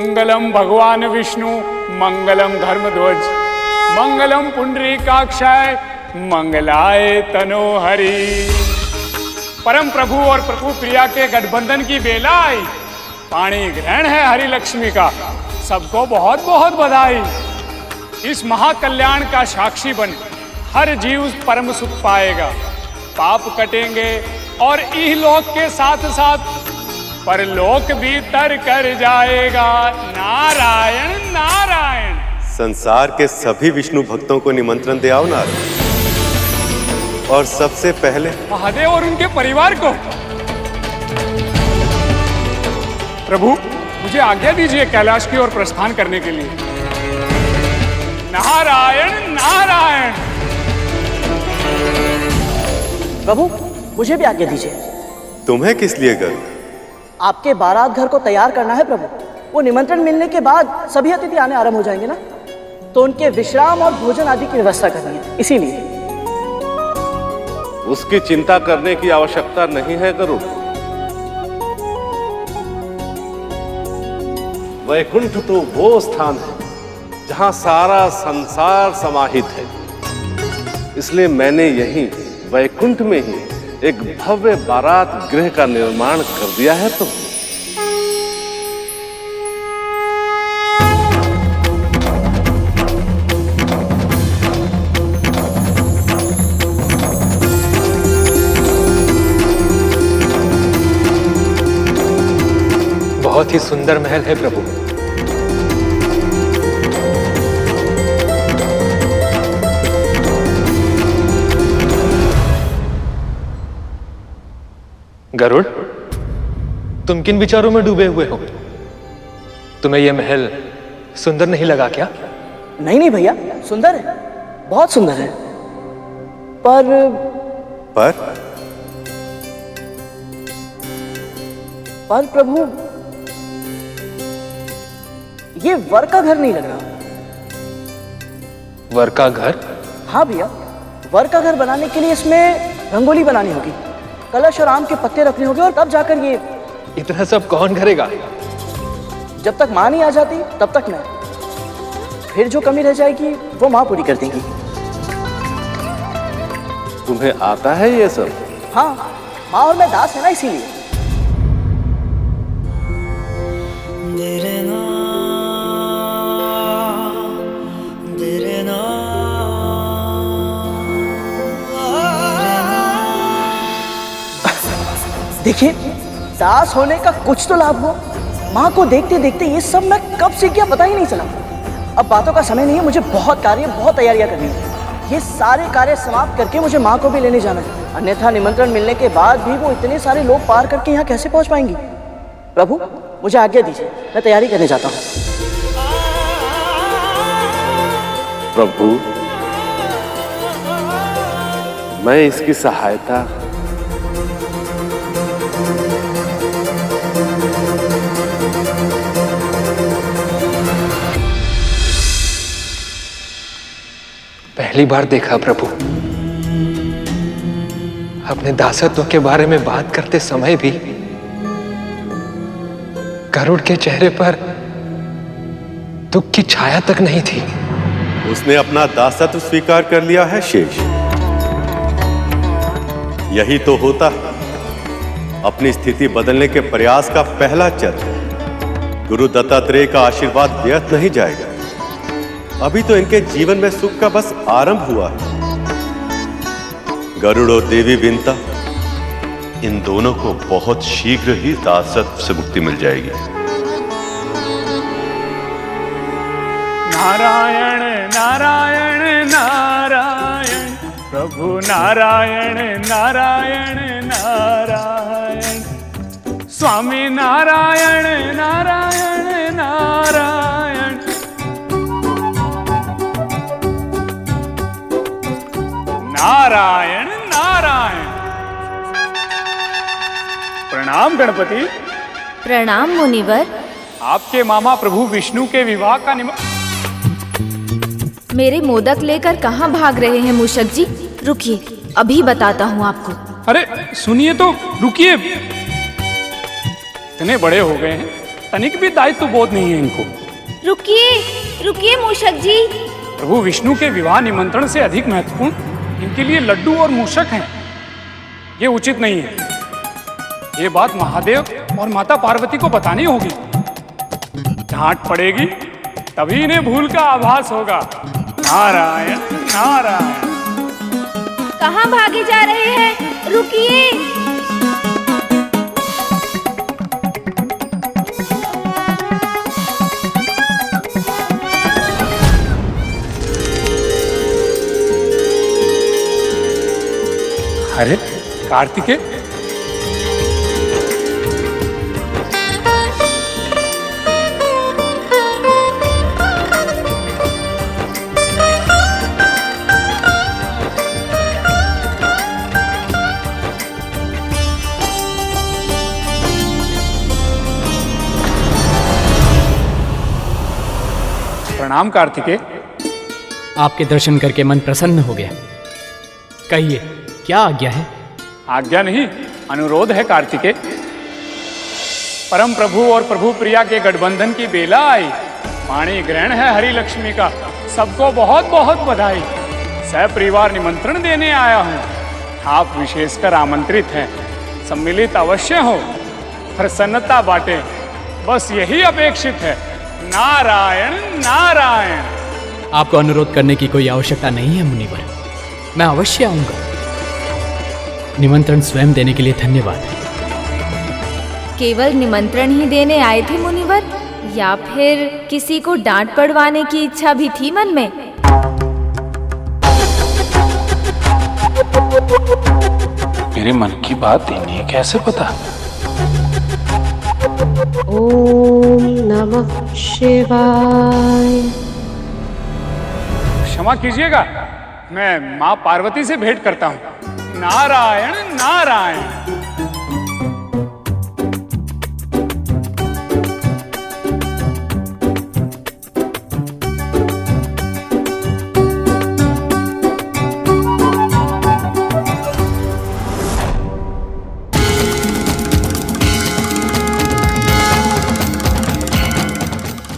मंगलम भगवान विष्णु, मंगलम धर्मध्वज, मंगलम पुंडरीकाक्षाय, मंगलाय तनोहरि। परम प्रभु और प्रभु प्रिया के गठबंधन की बेला आई। पाणी ग्रहण है हरि लक्ष्मी का, सबको बहुत बहुत बधाई। इस महाकल्याण का साक्षी बन हर जीव परम सुख पाएगा, पाप कटेंगे और इहलोक के साथ साथ परलोक भी तर कर जाएगा। नारायण नारायण। संसार के सभी विष्णु भक्तों को निमंत्रण दे आओ नारद, और सबसे पहले महादेव और उनके परिवार को। प्रभु मुझे आज्ञा दीजिए कैलाश की ओर प्रस्थान करने के लिए। नारायण नारायण। प्रभु मुझे भी आज्ञा दीजिए। तुम्हें किस लिए गरुड़? आपके बारात घर को तैयार करना है प्रभु। वो निमंत्रण मिलने के बाद सभी अतिथि आने आरंभ हो जाएंगे ना, तो उनके विश्राम और भोजन आदि की व्यवस्था करनी है, इसीलिए। उसकी चिंता करने की आवश्यकता नहीं है गरुड़। वैकुंठ तो वो स्थान है जहां सारा संसार समाहित है, इसलिए मैंने यहीं वैकुंठ में ही एक भव्य बारात गृह का निर्माण कर दिया है। तो बहुत ही सुंदर महल है प्रभु। गरुड़, तुम किन विचारों में डूबे हुए हो? तुम्हें यह महल सुंदर नहीं लगा क्या? नहीं नहीं भैया, सुंदर है, बहुत सुंदर है। पर प्रभु ये वर का घर नहीं लग रहा। वर का घर? हाँ भैया, वर का घर बनाने के लिए इसमें रंगोली बनानी होगी, कलश और आम के पत्ते रखने होंगे, और तब जाकर ये। इतना सब कौन करेगा? जब तक माँ नहीं आ जाती तब तक मैं। फिर जो कमी रह जाएगी वो माँ पूरी कर देगी। तुम्हें आता है ये सब? हाँ, माँ और मैं दास है ना, इसीलिए। देखिए, दास होने का कुछ तो लाभ हो। माँ को देखते देखते ये सब मैं कब सीख गया पता ही नहीं चला। अब बातों का समय नहीं है, मुझे बहुत कार्य, बहुत तैयारियां करनी है। ये सारे कार्य समाप्त करके मुझे माँ को भी लेने जाना है, अन्यथा निमंत्रण मिलने के बाद भी वो इतने सारे लोग पार करके यहाँ कैसे पहुँच पाएंगी। प्रभु मुझे आज्ञा दीजिए, मैं तैयारी करने जाता हूँ। प्रभु मैं इसकी सहायता पहली बार देखा प्रभु। अपने दासत्व के बारे में बात करते समय भी गरुड़ के चेहरे पर दुख की छाया तक नहीं थी। उसने अपना दासत्व स्वीकार कर लिया है शेष। यही तो होता है अपनी स्थिति बदलने के प्रयास का पहला चरण। गुरु दत्तात्रेय का आशीर्वाद व्यर्थ नहीं जाएगा। अभी तो इनके जीवन में सुख का बस आरंभ हुआ है। गरुड़ और देवी विंता, इन दोनों को बहुत शीघ्र ही दासत्व से मुक्ति मिल जाएगी। नारायण नारायण नारायण, प्रभु नारायण नारायण नारायण, स्वामी नारायण नारायण नारायण। नारायण नारायण। प्रणाम गणपति। प्रणाम मुनिवर। आपके मामा प्रभु विष्णु के विवाह का मेरे मोदक लेकर कहाँ भाग रहे हैं मूषक जी? रुकिए, अभी बताता हूँ आपको। अरे सुनिए तो, रुकिए। इतने बड़े हो गए हैं, तनिक भी दायित्व बोध नहीं है इनको। रुकिए रुकिए मूषक जी। प्रभु विष्णु के विवाह निमंत्रण से अधिक महत्वपूर्ण इनके लिए लड्डू और मूषक हैं। ये उचित नहीं है। ये बात महादेव और माता पार्वती को बतानी होगी। डांट पड़ेगी तभी इन्हें भूल का आभास होगा। नारायण नारायण। कहाँ भागे जा रहे हैं? रुकिए। अरे कार्तिकेय, प्रणाम कार्तिकेय। आपके दर्शन करके मन प्रसन्न हो गया। कहिए, क्या आज्ञा है? आज्ञा नहीं, अनुरोध है कार्तिकेय। परम प्रभु और प्रभु प्रिया के गठबंधन की बेला आई। पाणी ग्रहण है हरि लक्ष्मी का। सबको बहुत बहुत बधाई। सपरिवार निमंत्रण देने आया हूँ। आप विशेषकर आमंत्रित हैं। सम्मिलित अवश्य हो, प्रसन्नता बांटे, बस यही अपेक्षित है। नारायण नारायण। आपको अनुरोध करने की कोई आवश्यकता नहीं है मुनिवर, मैं अवश्य आऊंगा। निमंत्रण स्वयं देने के लिए धन्यवाद। केवल निमंत्रण ही देने आए थे मुनिवर, या फिर किसी को डांट पड़वाने की इच्छा भी थी मन में? मेरे मन की बात इन्हें कैसे पता? ओम नमः शिवाय। क्षमा कीजिएगा, मैं माँ पार्वती से भेंट करता हूँ। नारायण नारायण।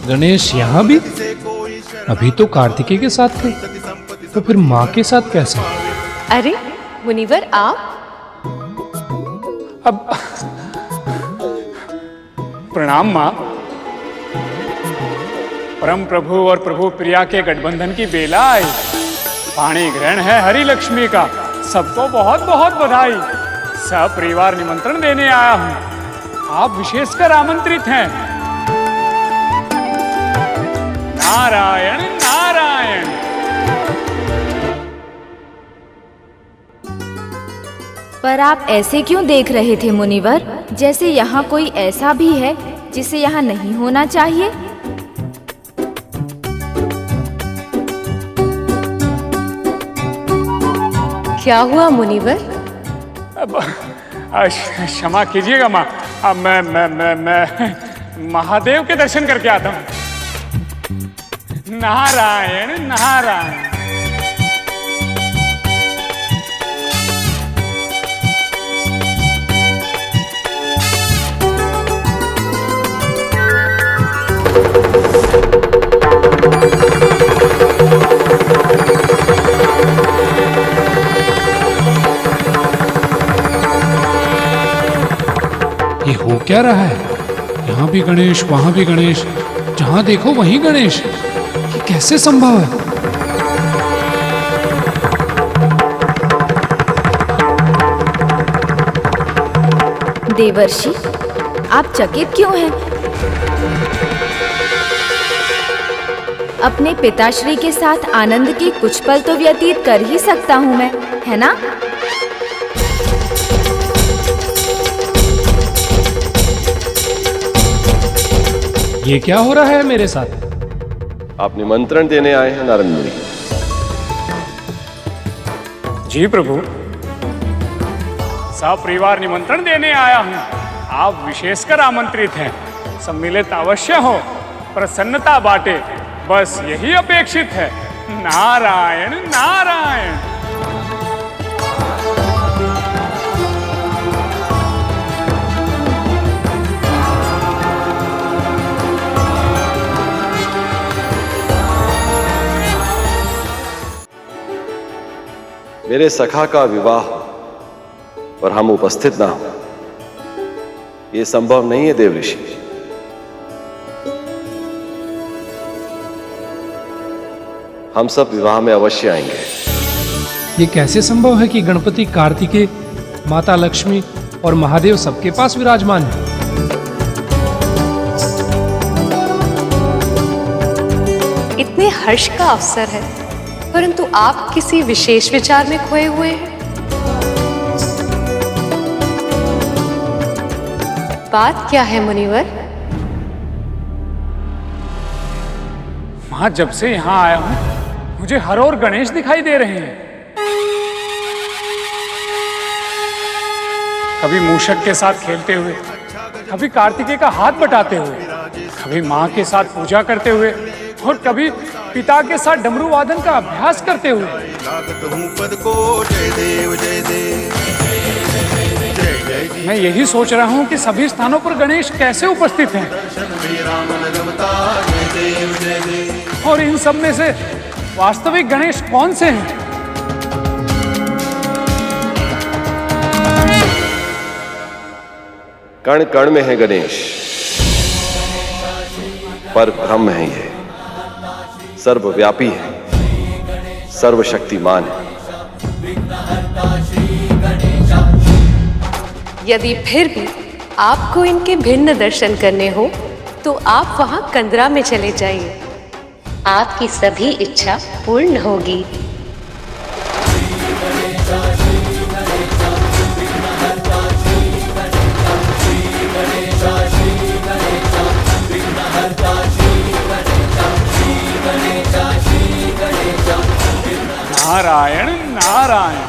गणेश यहाँ भी? अभी तो कार्तिकेय के साथ थे, तो फिर माँ के साथ कैसे? अरे मुनिवर आप? अब प्रणाम माँ। परम प्रभु और प्रभु प्रिया के गठबंधन की बेला आई। पाणी ग्रहण है हरि लक्ष्मी का। सबको बहुत बहुत बधाई। सपरिवार निमंत्रण देने आया हूँ। आप विशेषकर आमंत्रित हैं। नारायण नारायण। पर आप ऐसे क्यों देख रहे थे मुनिवर, जैसे यहाँ कोई ऐसा भी है जिसे यहाँ नहीं होना चाहिए? क्या हुआ मुनिवर? अब क्षमा कीजिएगा माँ। अब मैं महादेव के दर्शन करके आता हूँ। नारायण नारायण। ये हो क्या रहा है? यहाँ भी गणेश, वहां भी गणेश, जहां देखो वहीं गणेश। ये कैसे संभव है? देवर्षि, आप चकित क्यों हैं? अपने पिताश्री के साथ आनंद के कुछ पल तो व्यतीत कर ही सकता हूँ मैं, है ना? ये क्या हो रहा है मेरे साथ? आप निमंत्रण देने आए हैं नारद मुनि? जी प्रभु, सपरिवार निमंत्रण देने आया हूँ। आप विशेषकर आमंत्रित हैं। सम्मिलित अवश्य हो, प्रसन्नता बांटे, बस यही अपेक्षित है। नारायण नारायण। मेरे सखा का विवाह हो और हम उपस्थित ना हो, यह संभव नहीं है देव ऋषि। हम सब विवाह में अवश्य आएंगे। ये कैसे संभव है कि गणपति कार्तिकेय, माता लक्ष्मी और महादेव सबके पास विराजमान है? इतने हर्ष का अवसर है, परंतु आप किसी विशेष विचार में खोए हुए हैं। बात क्या है मुनिवर? मां, जब से यहां आया हूं मुझे हर ओर गणेश दिखाई दे रहे हैं। कभी मूषक के साथ खेलते हुए, कभी कार्तिकेय का हाथ बटाते हुए, कभी मां के साथ पूजा करते हुए और कभी पिता के साथ डमरू वादन का अभ्यास करते हुए। मैं यही सोच रहा हूं कि सभी स्थानों पर गणेश कैसे उपस्थित हैं और इन सब में से वास्तविक गणेश कौन से हैं? कण कण में है गणेश, पर ब्रह्म है ये, सर्वव्यापी है, सर्वशक्तिमान है। यदि फिर भी आपको इनके भिन्न दर्शन करने हो तो आप वहां कंदरा में चले जाइए, आपकी सभी इच्छा पूर्ण होगी। नारायण नारायण।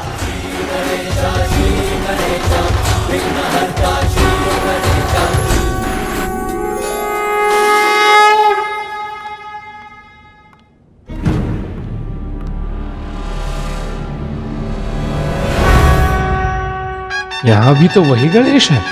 यहाँ भी तो वही गणेश है।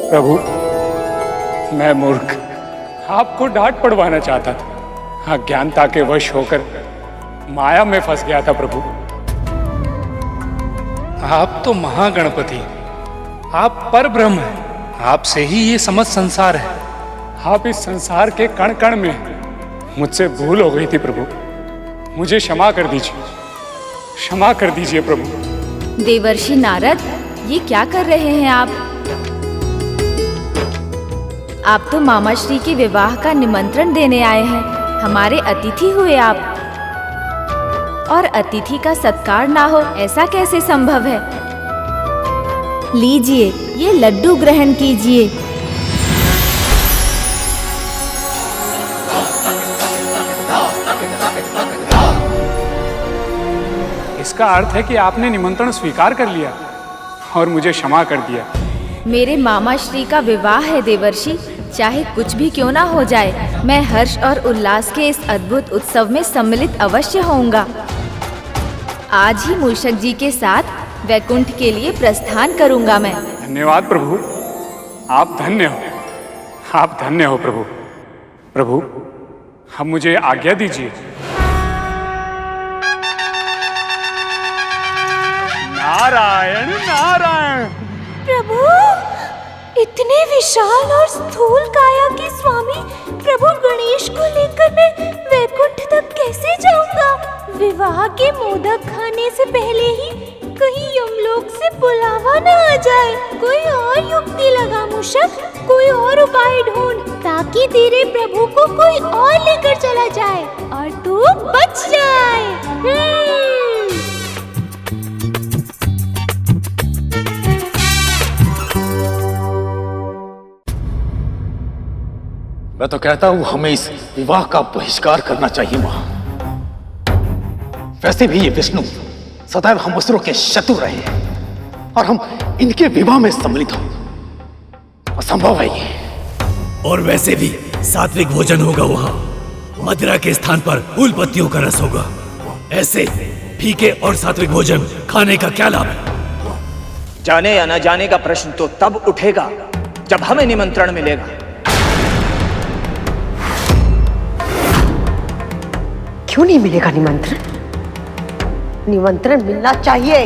प्रभु, मैं मूर्ख आपको डांट पड़वाना चाहता था, अज्ञानता के वश होकर माया में फंस गया था। प्रभु, आप तो महागणपति, आप परब्रह्म हैं, आपसे ही ये समस्त संसार है। आप इस संसार के कण कण में हैं। मुझसे भूल हो गई थी प्रभु, मुझे क्षमा कर दीजिए, क्षमा कर दीजिए प्रभु। देवर्षि नारद, ये क्या कर रहे हैं आप? आप तो मामा श्री के विवाह का निमंत्रण देने आए हैं, हमारे अतिथि हुए आप। और अतिथि का सत्कार ना हो ऐसा कैसे संभव है? लीजिए, ये लड्डू ग्रहण कीजिए। इसका अर्थ है कि आपने निमंत्रण स्वीकार कर लिया और मुझे क्षमा कर दिया। मेरे मामा श्री का विवाह है देवर्षि, चाहे कुछ भी क्यों ना हो जाए, मैं हर्ष और उल्लास के इस अद्भुत उत्सव में सम्मिलित अवश्य होऊंगा। आज ही मूषक जी के साथ वैकुंठ के लिए प्रस्थान करूंगा मैं। धन्यवाद प्रभु, आप धन्य हो, आप धन्य हो प्रभु। प्रभु, अब मुझे आज्ञा दीजिए। नारायण नारायण। प्रभु, इतने विशाल और स्थूल काया के स्वामी प्रभु गणेश को लेकर मैं वैकुंठ तक कैसे जाऊंगा? विवाह के मोदक खाने से पहले ही कहीं यमलोक से बुलावा न आ जाए। कोई और युक्ति लगा मूषक, कोई और उपाय ढूंढ ताकि तेरे प्रभु को कोई और लेकर चला जाए और तू बच जाए। मैं तो कहता हूं हमें इस विवाह का बहिष्कार करना चाहिए मां। वैसे भी ये विष्णु सदैव हम असुरों के शत्रु रहे हैं और हम इनके विवाह में सम्मिलित हो असंभव है ये। और वैसे भी सात्विक भोजन होगा वहां, मदिरा के स्थान पर फूल पत्तियों का रस होगा। ऐसे फीके और सात्विक भोजन खाने का क्या लाभ है? जाने या न जाने का प्रश्न तो तब उठेगा जब हमें निमंत्रण मिलेगा। क्यों नहीं मिलेगा निमंत्रण? निमंत्रण मिलना चाहिए।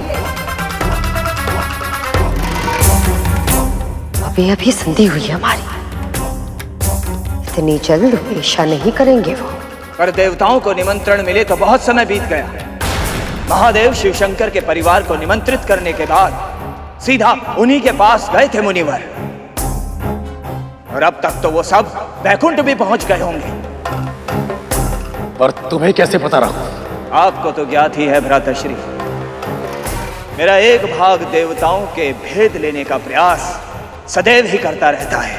अभी अभी संधि हुई है हमारी, इतनी जल्द ऐसा नहीं करेंगे वो। पर देवताओं को निमंत्रण मिले तो बहुत समय बीत गया। महादेव शिवशंकर के परिवार को निमंत्रित करने के बाद सीधा उन्हीं के पास गए थे मुनिवर, और अब तक तो वो सब वैकुंठ भी पहुंच गए होंगे। पर तुम्हें कैसे पता रहा? आपको तो ज्ञात ही है भ्राताश्री, मेरा एक भाग देवताओं के भेद लेने का प्रयास सदैव ही करता रहता है।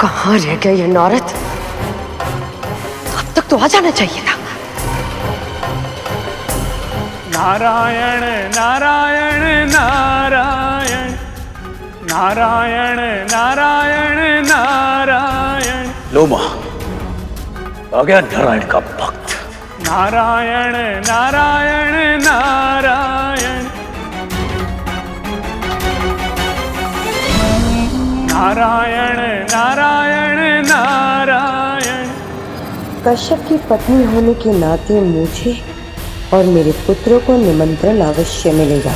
कहाँ रह गया ये नारद? अब तक तो आ जाना चाहिए था। नारायण नारायण नारायण नारायण नारायण नारायण। लो मां, आ गया नारायण का भक्त। नारायण नारायण नारायण नारायण नारायण नारायण। कश्यप की पत्नी होने के नाते मुझे और मेरे पुत्रों को निमंत्रण अवश्य मिलेगा।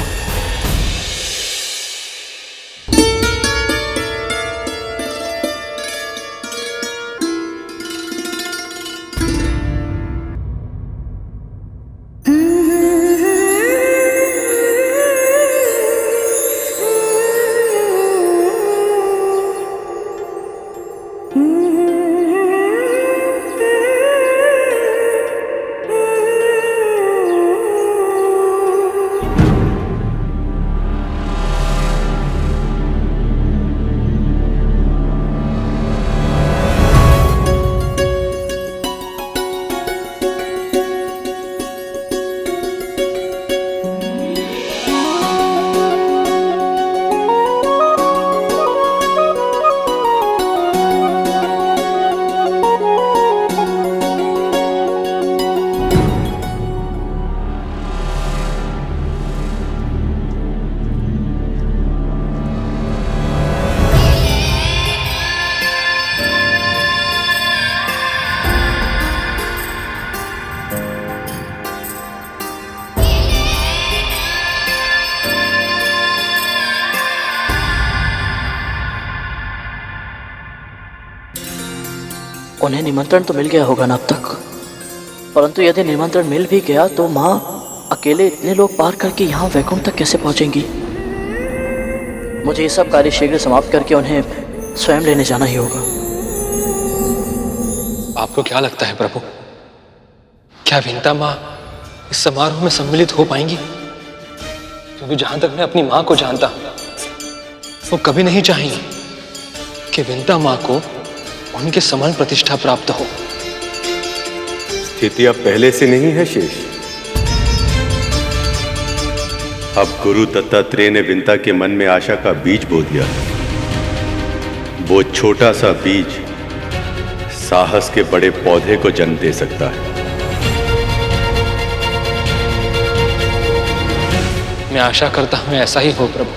उन्हें निमंत्रण तो मिल गया होगा ना अब तक, परंतु यदि निमंत्रण मिल भी गया तो माँ अकेले इतने लोग पार करके यहाँ वैकुंठ तक कैसे पहुँचेंगी? मुझे ये सब कार्य शीघ्र समाप्त करके उन्हें स्वयं लेने जाना ही होगा। आपको क्या लगता है प्रभु, क्या विंता माँ इस समारोह में सम्मिलित हो पाएंगी? क्योंकि जहां तक मैं अपनी माँ को जानता हूं, वो कभी नहीं चाहेंगी कि विंता माँ को उनके समान प्रतिष्ठा प्राप्त हो। स्थिति अब पहले से नहीं है शेष। अब गुरु दत्तात्रेय ने विंता के मन में आशा का बीज बो दिया। वो छोटा सा बीज साहस के बड़े पौधे को जन्म दे सकता है। मैं आशा करता हूं ऐसा ही हो प्रभु,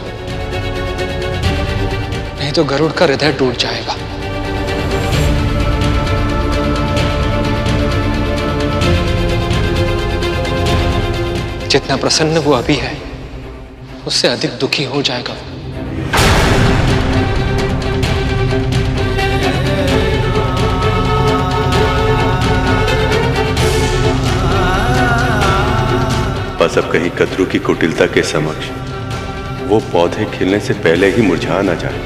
नहीं तो गरुड़ का हृदय टूट जाएगा। जितना प्रसन्न वो अभी है, उससे अधिक दुखी हो जाएगा। बस अब कहीं कद्रू की कुटिलता के समक्ष वो पौधे खिलने से पहले ही मुरझा ना जाए।